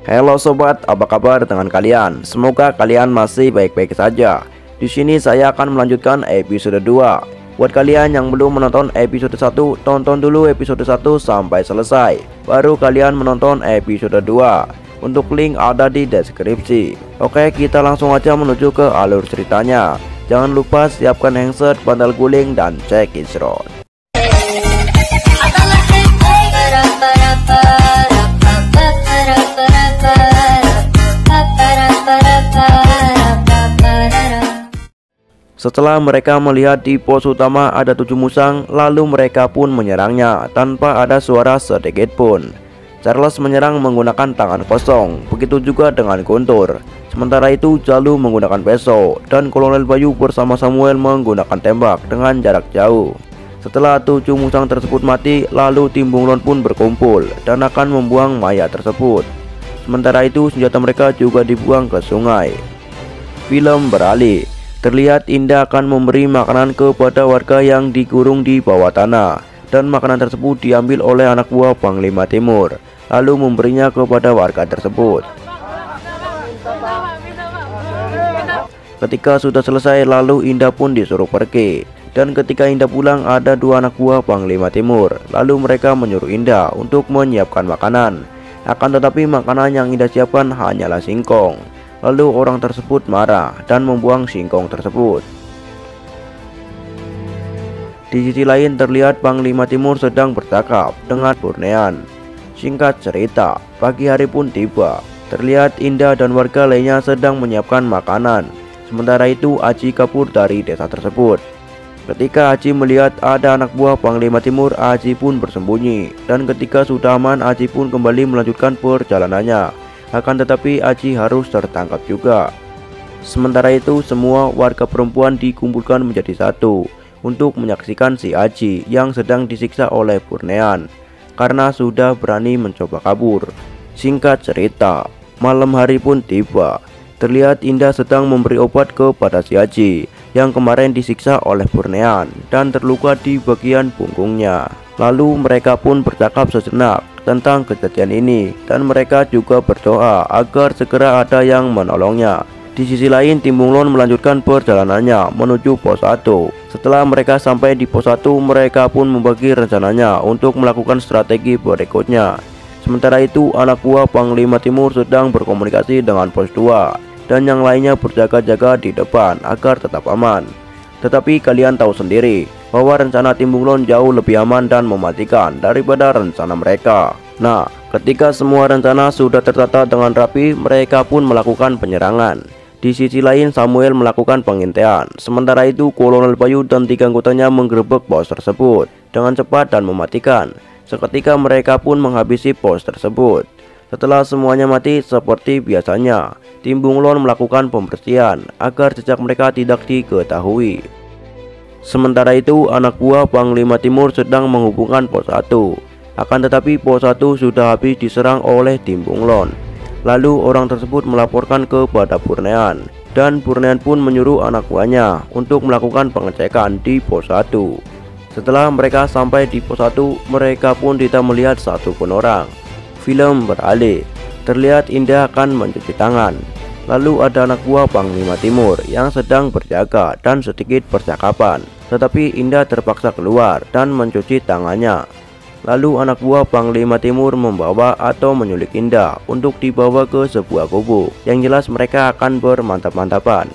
Halo sobat, apa kabar dengan kalian? Semoga kalian masih baik-baik saja. Di sini saya akan melanjutkan episode 2. Buat kalian yang belum menonton episode 1, tonton dulu episode 1 sampai selesai. Baru kalian menonton episode 2. Untuk link ada di deskripsi. Oke, kita langsung aja menuju ke alur ceritanya. Jangan lupa siapkan handset, bantal guling, dan check it out. Setelah mereka melihat di pos utama ada 7 musang, lalu mereka pun menyerangnya tanpa ada suara sedikit pun. Charles menyerang menggunakan tangan kosong, begitu juga dengan Guntur. Sementara itu Jalu menggunakan pisau dan Kolonel Bayu bersama Samuel menggunakan tembak dengan jarak jauh. Setelah 7 musang tersebut mati, lalu tim bunglon pun berkumpul dan akan membuang mayat tersebut. Sementara itu senjata mereka juga dibuang ke sungai. Film beralih. Terlihat Indah akan memberi makanan kepada warga yang dikurung di bawah tanah, dan makanan tersebut diambil oleh anak buah Panglima Timur, lalu memberinya kepada warga tersebut. Ketika sudah selesai, lalu Indah pun disuruh pergi. Dan ketika Indah pulang, ada 2 anak buah Panglima Timur, lalu mereka menyuruh Indah untuk menyiapkan makanan. Akan tetapi makanan yang Indah siapkan hanyalah singkong. Lalu orang tersebut marah dan membuang singkong tersebut. Di sisi lain terlihat Panglima Timur sedang bercakap dengan Burnean. Singkat cerita, pagi hari pun tiba. Terlihat Indah dan warga lainnya sedang menyiapkan makanan. Sementara itu Aji kabur dari desa tersebut. Ketika Aji melihat ada anak buah Panglima Timur, Aji pun bersembunyi. Dan ketika sudah aman, Aji pun kembali melanjutkan perjalanannya. Akan tetapi Aji harus tertangkap juga. Sementara itu semua warga perempuan dikumpulkan menjadi satu untuk menyaksikan si Aji yang sedang disiksa oleh Burnean karena sudah berani mencoba kabur. Singkat cerita, malam hari pun tiba. Terlihat Indah sedang memberi obat kepada si Aji yang kemarin disiksa oleh Burnean dan terluka di bagian punggungnya. Lalu mereka pun bercakap sejenak tentang kejadian ini, dan mereka juga berdoa agar segera ada yang menolongnya. Di sisi lain tim bunglon melanjutkan perjalanannya menuju pos 1. Setelah mereka sampai di pos 1, mereka pun membagi rencananya untuk melakukan strategi berikutnya. Sementara itu anak buah Panglima Timur sedang berkomunikasi dengan pos 2, dan yang lainnya berjaga-jaga di depan agar tetap aman. Tetapi kalian tahu sendiri bahwa rencana tim bunglon jauh lebih aman dan mematikan daripada rencana mereka. Nah, ketika semua rencana sudah tertata dengan rapi, mereka pun melakukan penyerangan. Di sisi lain Samuel melakukan pengintaian. Sementara itu Kolonel Bayu dan 3 anggotanya menggerebek pos tersebut dengan cepat dan mematikan. Seketika mereka pun menghabisi pos tersebut. Setelah semuanya mati seperti biasanya, tim bunglon melakukan pembersihan agar jejak mereka tidak diketahui. Sementara itu anak buah Panglima Timur sedang menghubungkan pos 1. Akan tetapi pos 1 sudah habis diserang oleh tim bunglon. Lalu orang tersebut melaporkan kepada Burnean, dan Burnean pun menyuruh anak buahnya untuk melakukan pengecekan di pos 1. Setelah mereka sampai di pos 1, mereka pun tidak melihat satu pun orang. Film beralih. Terlihat Indah akan mencuci tangan. Lalu ada anak buah Panglima Timur yang sedang berjaga dan sedikit percakapan. Tetapi Indah terpaksa keluar dan mencuci tangannya. Lalu anak buah Panglima Timur membawa atau menyulik Indah untuk dibawa ke sebuah kubu. Yang jelas mereka akan bermantap-mantapan.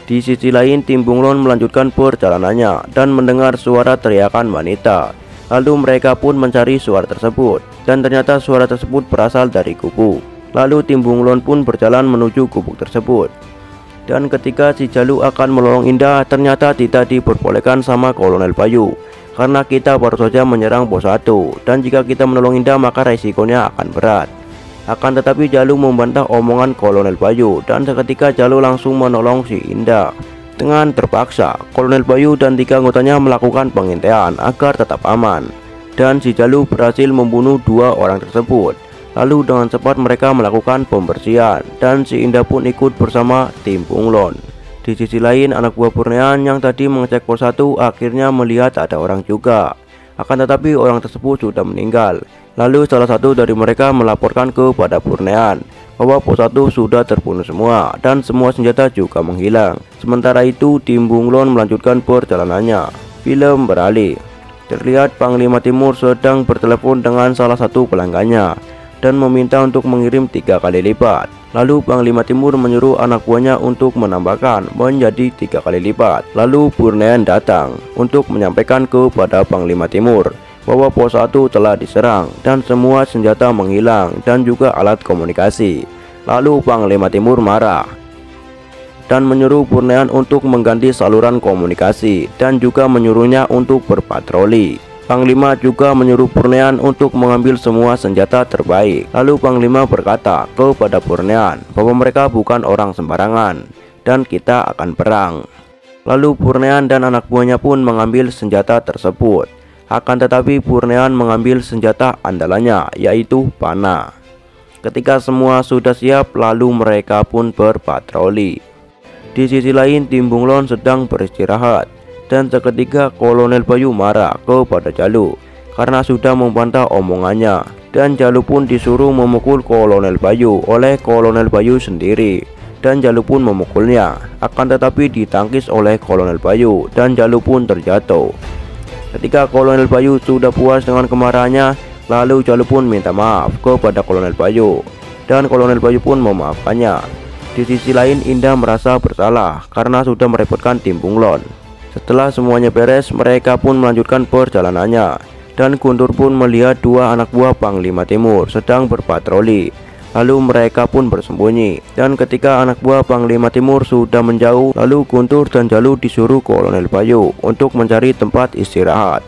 Di sisi lain tim bunglon melanjutkan perjalanannya dan mendengar suara teriakan wanita. Lalu mereka pun mencari suara tersebut, dan ternyata suara tersebut berasal dari gubuk. Lalu tim bunglon pun berjalan menuju gubuk tersebut. Dan ketika si Jalu akan menolong Indah, ternyata tidak diperbolehkan sama Kolonel Bayu, karena kita baru saja menyerang pos 1, dan jika kita menolong Indah maka resikonya akan berat. Akan tetapi Jalu membantah omongan Kolonel Bayu, dan seketika Jalu langsung menolong si Indah. Dengan terpaksa, Kolonel Bayu dan 3 anggotanya melakukan pengintaian agar tetap aman. Dan si Jalu berhasil membunuh 2 orang tersebut. Lalu dengan cepat mereka melakukan pembersihan, dan si Indah pun ikut bersama tim bunglon. Di sisi lain anak buah Burnean yang tadi mengecek pos 1 akhirnya melihat ada orang juga. Akan tetapi orang tersebut sudah meninggal. Lalu salah satu dari mereka melaporkan kepada Burnean bahwa pos 1 sudah terbunuh semua dan semua senjata juga menghilang. Sementara itu tim Bunglon melanjutkan perjalanannya. Film beralih. Terlihat Panglima Timur sedang bertelepon dengan salah satu pelanggannya dan meminta untuk mengirim 3 kali lipat. Lalu Panglima Timur menyuruh anak buahnya untuk menambahkan menjadi 3 kali lipat. Lalu Burnean datang untuk menyampaikan kepada Panglima Timur bahwa pos 1 telah diserang dan semua senjata menghilang dan juga alat komunikasi. Lalu Panglima Timur marah dan menyuruh Burnean untuk mengganti saluran komunikasi dan juga menyuruhnya untuk berpatroli. Panglima juga menyuruh Burnean untuk mengambil semua senjata terbaik. Lalu Panglima berkata kepada Burnean bahwa mereka bukan orang sembarangan dan kita akan perang. Lalu Burnean dan anak buahnya pun mengambil senjata tersebut. Akan tetapi Burnean mengambil senjata andalannya, yaitu panah. Ketika semua sudah siap, lalu mereka pun berpatroli. Di sisi lain tim Bunglon sedang beristirahat. Dan seketika Kolonel Bayu marah kepada Jalu karena sudah membantah omongannya. Dan Jalu pun disuruh memukul Kolonel Bayu oleh Kolonel Bayu sendiri. Dan Jalu pun memukulnya. Akan tetapi ditangkis oleh Kolonel Bayu dan Jalu pun terjatuh. Ketika Kolonel Bayu sudah puas dengan kemarahannya, lalu Jalu pun minta maaf kepada Kolonel Bayu. Dan Kolonel Bayu pun memaafkannya. Di sisi lain Indah merasa bersalah karena sudah merepotkan tim Bunglon. Setelah semuanya beres, mereka pun melanjutkan perjalanannya. Dan Guntur pun melihat 2 anak buah Panglima Timur sedang berpatroli. Lalu mereka pun bersembunyi. Dan ketika anak buah Panglima Timur sudah menjauh, lalu Guntur dan Jalu disuruh Kolonel Bayu untuk mencari tempat istirahat.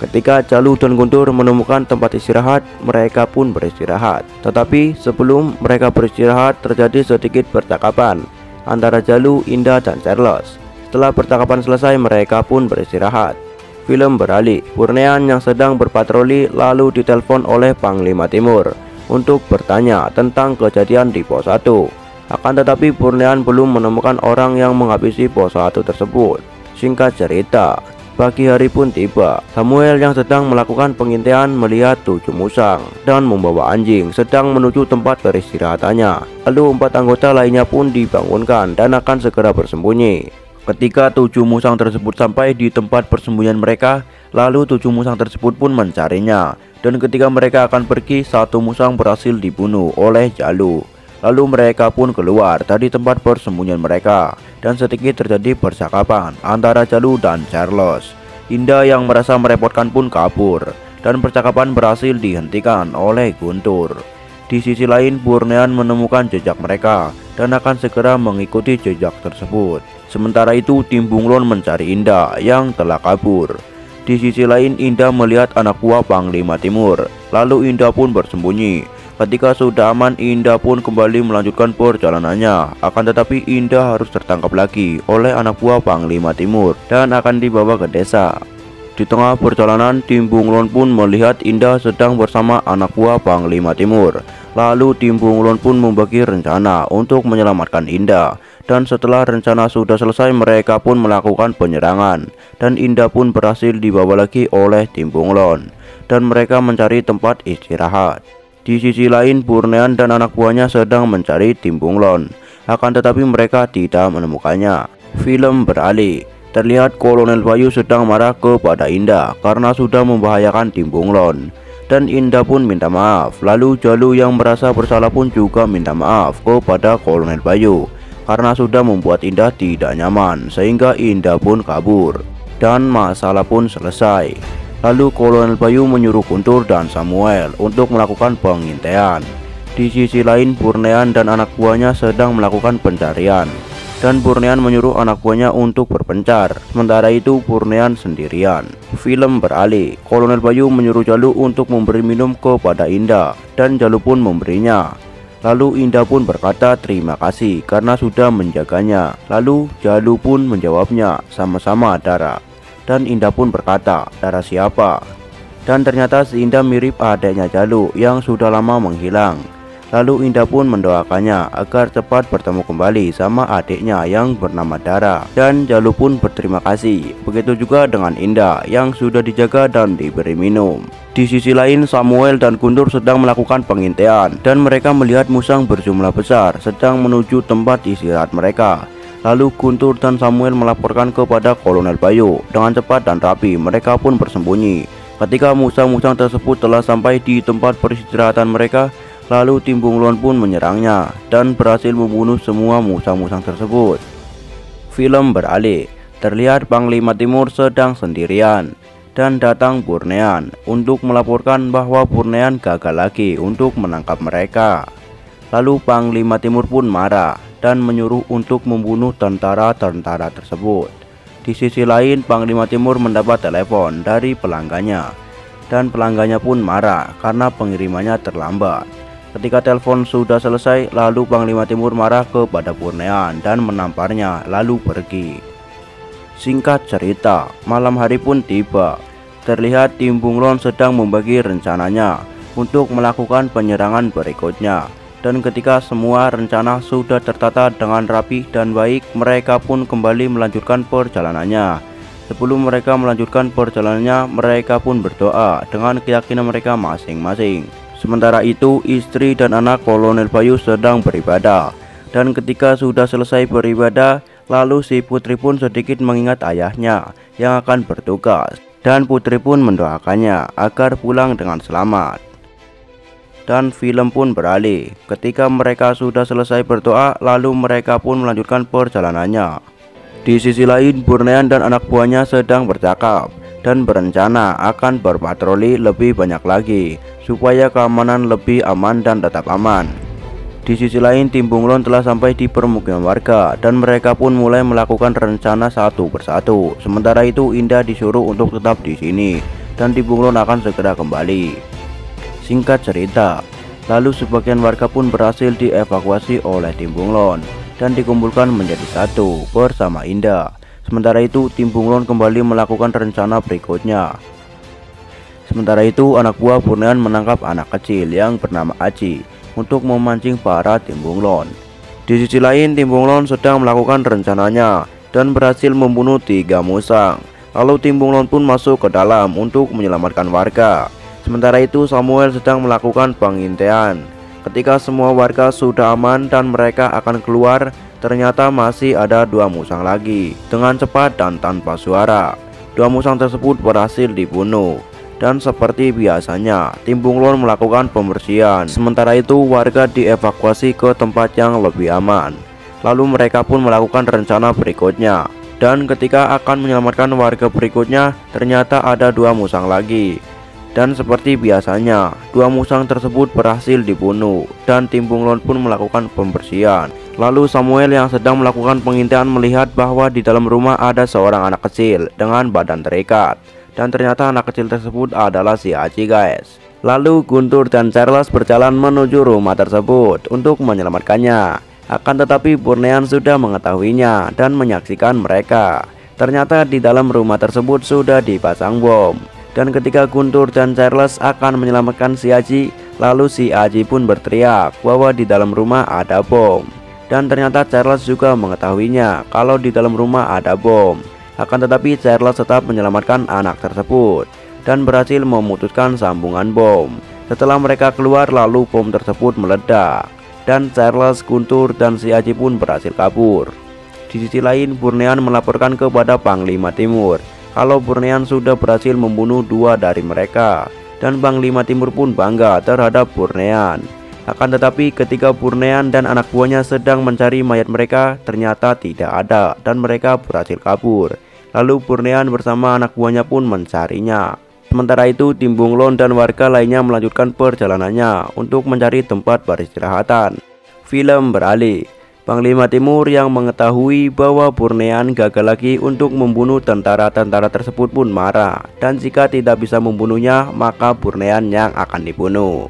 Ketika Jalu dan Guntur menemukan tempat istirahat, mereka pun beristirahat. Tetapi sebelum mereka beristirahat, terjadi sedikit percakapan antara Jalu, Indah, dan Charles. Setelah percakapan selesai, mereka pun beristirahat. Film beralih. Burnean yang sedang berpatroli lalu ditelepon oleh Panglima Timur untuk bertanya tentang kejadian di pos 1. Akan tetapi Burnean belum menemukan orang yang menghabisi pos 1 tersebut. Singkat cerita, pagi hari pun tiba. Samuel yang sedang melakukan pengintaian melihat 7 musang dan membawa anjing sedang menuju tempat peristirahatannya. Lalu 4 anggota lainnya pun dibangunkan dan akan segera bersembunyi. Ketika 7 musang tersebut sampai di tempat persembunyian mereka, lalu 7 musang tersebut pun mencarinya. Dan ketika mereka akan pergi, 1 musang berhasil dibunuh oleh Jalu. Lalu mereka pun keluar dari tempat persembunyian mereka. Dan sedikit terjadi percakapan antara Jalu dan Charles. Indah yang merasa merepotkan pun kabur. Dan percakapan berhasil dihentikan oleh Guntur. Di sisi lain Burnean menemukan jejak mereka dan akan segera mengikuti jejak tersebut. Sementara itu tim Bunglon mencari Indah yang telah kabur. Di sisi lain Indah melihat anak buah Panglima Timur. Lalu Indah pun bersembunyi. Ketika sudah aman, Indah pun kembali melanjutkan perjalanannya. Akan tetapi Indah harus tertangkap lagi oleh anak buah Panglima Timur dan akan dibawa ke desa. Di tengah perjalanan tim Bunglon pun melihat Indah sedang bersama anak buah Panglima Timur. Lalu tim Bunglon pun membagi rencana untuk menyelamatkan Indah. Dan setelah rencana sudah selesai, mereka pun melakukan penyerangan. Dan Indah pun berhasil dibawa lagi oleh tim Bunglon. Dan mereka mencari tempat istirahat. Di sisi lain Burnean dan anak buahnya sedang mencari tim Bunglon. Akan tetapi mereka tidak menemukannya. Film beralih. Terlihat Kolonel Bayu sedang marah kepada Indah karena sudah membahayakan tim Bunglon. Dan Indah pun minta maaf. Lalu Jalu yang merasa bersalah pun juga minta maaf kepada Kolonel Bayu karena sudah membuat Indah tidak nyaman, sehingga Indah pun kabur. Dan masalah pun selesai. Lalu Kolonel Bayu menyuruh Guntur dan Samuel untuk melakukan pengintaian. Di sisi lain Burnean dan anak buahnya sedang melakukan pencarian. Dan Burnean menyuruh anak buahnya untuk berpencar. Sementara itu Burnean sendirian. Film beralih. Kolonel Bayu menyuruh Jalu untuk memberi minum kepada Indah. Dan Jalu pun memberinya. Lalu Indah pun berkata terima kasih karena sudah menjaganya. Lalu Jalu pun menjawabnya sama-sama darah. Dan Indah pun berkata darah siapa? Dan ternyata si Indah mirip adiknya Jalu yang sudah lama menghilang. Lalu Indah pun mendoakannya agar cepat bertemu kembali sama adiknya yang bernama Dara. Dan Jalu pun berterima kasih. Begitu juga dengan Indah yang sudah dijaga dan diberi minum. Di sisi lain, Samuel dan Guntur sedang melakukan pengintaian dan mereka melihat musang berjumlah besar sedang menuju tempat istirahat mereka. Lalu Guntur dan Samuel melaporkan kepada Kolonel Bayu. Dengan cepat dan rapi mereka pun bersembunyi. Ketika musang-musang tersebut telah sampai di tempat peristirahatan mereka, lalu Tim Bunglon pun menyerangnya dan berhasil membunuh semua musang-musang tersebut. Film beralih, terlihat Panglima Timur sedang sendirian dan datang Burnean untuk melaporkan bahwa Burnean gagal lagi untuk menangkap mereka. Lalu Panglima Timur pun marah dan menyuruh untuk membunuh tentara-tentara tersebut. Di sisi lain, Panglima Timur mendapat telepon dari pelanggannya dan pelanggannya pun marah karena pengirimannya terlambat. Ketika telepon sudah selesai, lalu Panglima Timur marah kepada Burnean dan menamparnya lalu pergi. Singkat cerita, malam hari pun tiba. Terlihat Tim Bunglon sedang membagi rencananya untuk melakukan penyerangan berikutnya. Dan ketika semua rencana sudah tertata dengan rapi dan baik, mereka pun kembali melanjutkan perjalanannya. Sebelum mereka melanjutkan perjalanannya, mereka pun berdoa dengan keyakinan mereka masing-masing. Sementara itu, istri dan anak Kolonel Bayu sedang beribadah. Dan ketika sudah selesai beribadah, lalu si putri pun sedikit mengingat ayahnya yang akan bertugas. Dan putri pun mendoakannya agar pulang dengan selamat. Dan film pun beralih. Ketika mereka sudah selesai berdoa, lalu mereka pun melanjutkan perjalanannya. Di sisi lain, Burnean dan anak buahnya sedang bercakap dan berencana akan berpatroli lebih banyak lagi supaya keamanan lebih aman dan tetap aman. Di sisi lain, Tim Bunglon telah sampai di permukiman warga dan mereka pun mulai melakukan rencana satu persatu. Sementara itu, Indah disuruh untuk tetap di sini dan Tim Bunglon akan segera kembali. Singkat cerita, lalu sebagian warga pun berhasil dievakuasi oleh Tim Bunglon dan dikumpulkan menjadi satu bersama Indah. Sementara itu, Tim Bunglon kembali melakukan rencana berikutnya. Sementara itu, anak buah Burnean menangkap anak kecil yang bernama Aji untuk memancing para Tim Bunglon. Di sisi lain, Tim Bunglon sedang melakukan rencananya dan berhasil membunuh 3 musang. Lalu Tim Bunglon pun masuk ke dalam untuk menyelamatkan warga. Sementara itu, Samuel sedang melakukan pengintaian. Ketika semua warga sudah aman dan mereka akan keluar, ternyata masih ada 2 musang lagi. Dengan cepat dan tanpa suara, 2 musang tersebut berhasil dibunuh. Dan seperti biasanya, Tim Bunglon melakukan pembersihan. Sementara itu, warga dievakuasi ke tempat yang lebih aman. Lalu mereka pun melakukan rencana berikutnya. Dan ketika akan menyelamatkan warga berikutnya, ternyata ada 2 musang lagi. Dan seperti biasanya, 2 musang tersebut berhasil dibunuh dan Tim Bunglon pun melakukan pembersihan. Lalu Samuel yang sedang melakukan pengintaian melihat bahwa di dalam rumah ada seorang anak kecil dengan badan terikat. Dan ternyata anak kecil tersebut adalah si Aji, guys. Lalu Guntur dan Charles berjalan menuju rumah tersebut untuk menyelamatkannya. Akan tetapi Burnean sudah mengetahuinya dan menyaksikan mereka. Ternyata di dalam rumah tersebut sudah dipasang bom. Dan ketika Guntur dan Charles akan menyelamatkan si Aji, lalu si Aji pun berteriak bahwa di dalam rumah ada bom. Dan ternyata Charles juga mengetahuinya kalau di dalam rumah ada bom. Akan tetapi Charles tetap menyelamatkan anak tersebut dan berhasil memutuskan sambungan bom. Setelah mereka keluar, lalu bom tersebut meledak. Dan Charles, Guntur, dan si Aji pun berhasil kabur. Di sisi lain, Burnean melaporkan kepada Panglima Timur kalau Burnean sudah berhasil membunuh 2 dari mereka. Dan Panglima Timur pun bangga terhadap Burnean. Akan tetapi ketika Burnean dan anak buahnya sedang mencari mayat mereka, ternyata tidak ada dan mereka berhasil kabur. Lalu Burnean bersama anak buahnya pun mencarinya. Sementara itu, Tim Bunglon dan warga lainnya melanjutkan perjalanannya untuk mencari tempat peristirahatan. Film beralih. Panglima Timur yang mengetahui bahwa Burnean gagal lagi untuk membunuh tentara-tentara tersebut pun marah. Dan jika tidak bisa membunuhnya, maka Burnean yang akan dibunuh.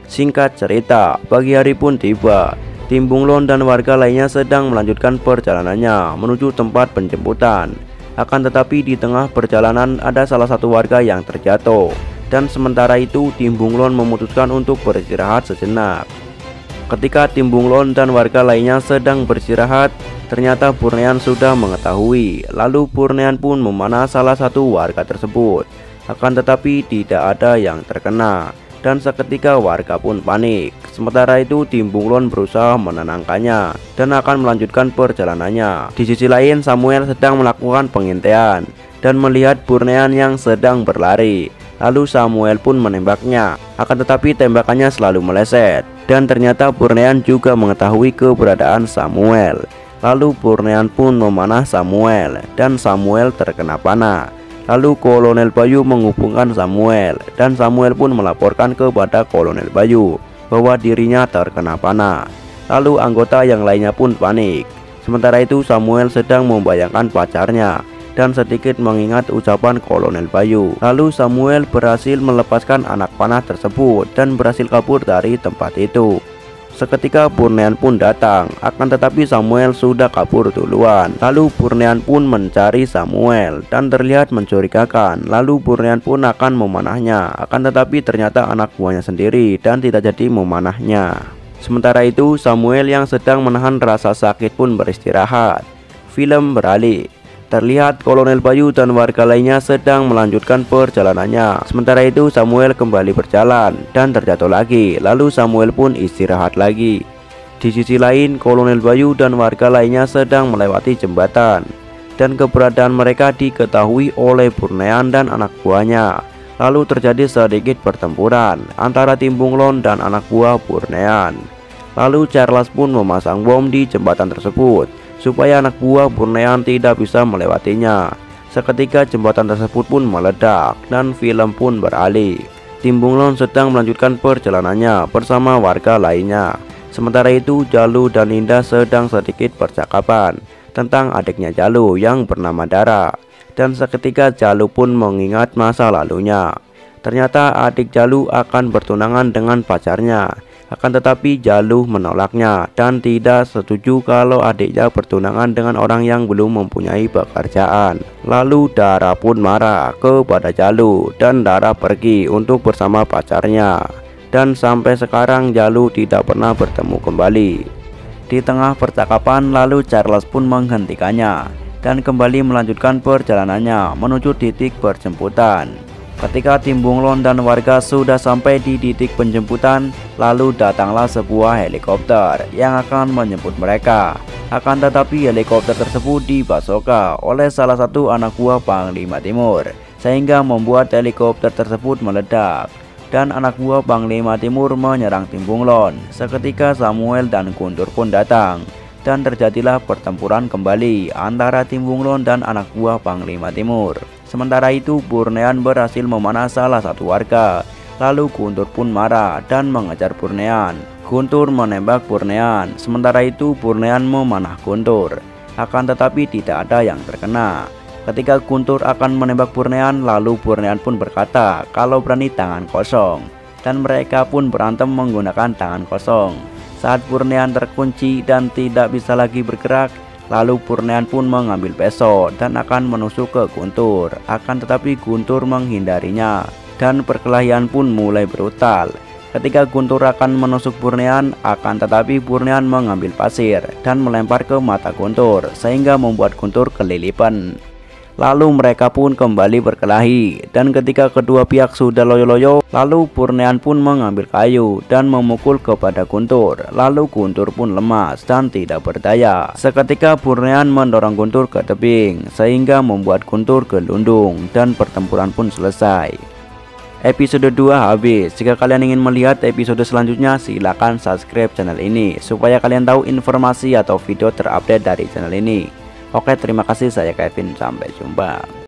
Singkat cerita, pagi hari pun tiba. Tim Bunglon dan warga lainnya sedang melanjutkan perjalanannya menuju tempat penjemputan. Akan tetapi di tengah perjalanan ada salah satu warga yang terjatuh. Dan sementara itu Tim Bunglon memutuskan untuk beristirahat sejenak. Ketika Tim Bunglon dan warga lainnya sedang beristirahat, ternyata Purnean sudah mengetahui. Lalu Purnean pun memanah salah satu warga tersebut. Akan tetapi tidak ada yang terkena, dan seketika warga pun panik. Sementara itu Tim Bunglon berusaha menenangkannya dan akan melanjutkan perjalanannya. Di sisi lain Samuel sedang melakukan pengintaian dan melihat Purnean yang sedang berlari. Lalu Samuel pun menembaknya, akan tetapi tembakannya selalu meleset. Dan ternyata Purnean juga mengetahui keberadaan Samuel. Lalu Purnean pun memanah Samuel dan Samuel terkena panah. Lalu Kolonel Bayu menghubungkan Samuel dan Samuel pun melaporkan kepada Kolonel Bayu bahwa dirinya terkena panah. Lalu anggota yang lainnya pun panik. Sementara itu Samuel sedang membayangkan pacarnya dan sedikit mengingat ucapan Kolonel Bayu. Lalu Samuel berhasil melepaskan anak panah tersebut dan berhasil kabur dari tempat itu. Seketika Purnean pun datang, akan tetapi Samuel sudah kabur duluan. Lalu Purnean pun mencari Samuel dan terlihat mencurigakan. Lalu Purnean pun akan memanahnya, akan tetapi ternyata anak buahnya sendiri dan tidak jadi memanahnya. Sementara itu Samuel yang sedang menahan rasa sakit pun beristirahat. Film beralih. Terlihat Kolonel Bayu dan warga lainnya sedang melanjutkan perjalanannya. Sementara itu Samuel kembali berjalan dan terjatuh lagi. Lalu Samuel pun istirahat lagi. Di sisi lain Kolonel Bayu dan warga lainnya sedang melewati jembatan, dan keberadaan mereka diketahui oleh Purnean dan anak buahnya. Lalu terjadi sedikit pertempuran antara Tim Bunglon dan anak buah Purnean. Lalu Charles pun memasang bom di jembatan tersebut supaya anak buah Purnean tidak bisa melewatinya. Seketika jembatan tersebut pun meledak dan film pun beralih. Tim Bunglon sedang melanjutkan perjalanannya bersama warga lainnya. Sementara itu Jalu dan Indah sedang sedikit percakapan tentang adiknya Jalu yang bernama Dara. Dan seketika Jalu pun mengingat masa lalunya. Ternyata adik Jalu akan bertunangan dengan pacarnya. Akan tetapi Jalu menolaknya dan tidak setuju kalau adiknya bertunangan dengan orang yang belum mempunyai pekerjaan. Lalu Dara pun marah kepada Jalu dan Dara pergi untuk bersama pacarnya. Dan sampai sekarang Jalu tidak pernah bertemu kembali. Di tengah percakapan lalu Charles pun menghentikannya dan kembali melanjutkan perjalanannya menuju titik penjemputan. Ketika Tim Bunglon dan warga sudah sampai di titik penjemputan, lalu datanglah sebuah helikopter yang akan menjemput mereka. Akan tetapi helikopter tersebut dibasoka oleh salah satu anak buah Panglima Timur, sehingga membuat helikopter tersebut meledak. Dan anak buah Panglima Timur menyerang Tim Bunglon. Seketika Samuel dan Guntur pun datang, dan terjadilah pertempuran kembali antara Tim Bunglon dan anak buah Panglima Timur. Sementara itu Purnean berhasil memanah salah satu warga. Lalu Guntur pun marah dan mengejar Purnean. Guntur menembak Purnean. Sementara itu Purnean memanah Guntur. Akan tetapi tidak ada yang terkena. Ketika Guntur akan menembak Purnean, lalu Purnean pun berkata kalau berani tangan kosong. Dan mereka pun berantem menggunakan tangan kosong. Saat Purnean terkunci dan tidak bisa lagi bergerak, lalu Purnean pun mengambil pisau dan akan menusuk ke Guntur. Akan tetapi Guntur menghindarinya dan perkelahian pun mulai brutal. Ketika Guntur akan menusuk Purnean, akan tetapi Purnean mengambil pasir dan melempar ke mata Guntur sehingga membuat Guntur kelilipan. Lalu mereka pun kembali berkelahi, dan ketika kedua pihak sudah loyo-loyo, lalu Purnean pun mengambil kayu dan memukul kepada Guntur. Lalu Guntur pun lemas dan tidak berdaya. Seketika Purnean mendorong Guntur ke tebing sehingga membuat Guntur gelundung dan pertempuran pun selesai. Episode 2 habis. Jika kalian ingin melihat episode selanjutnya, silakan subscribe channel ini supaya kalian tahu informasi atau video terupdate dari channel ini. Oke, terima kasih, saya Kevin, sampai jumpa.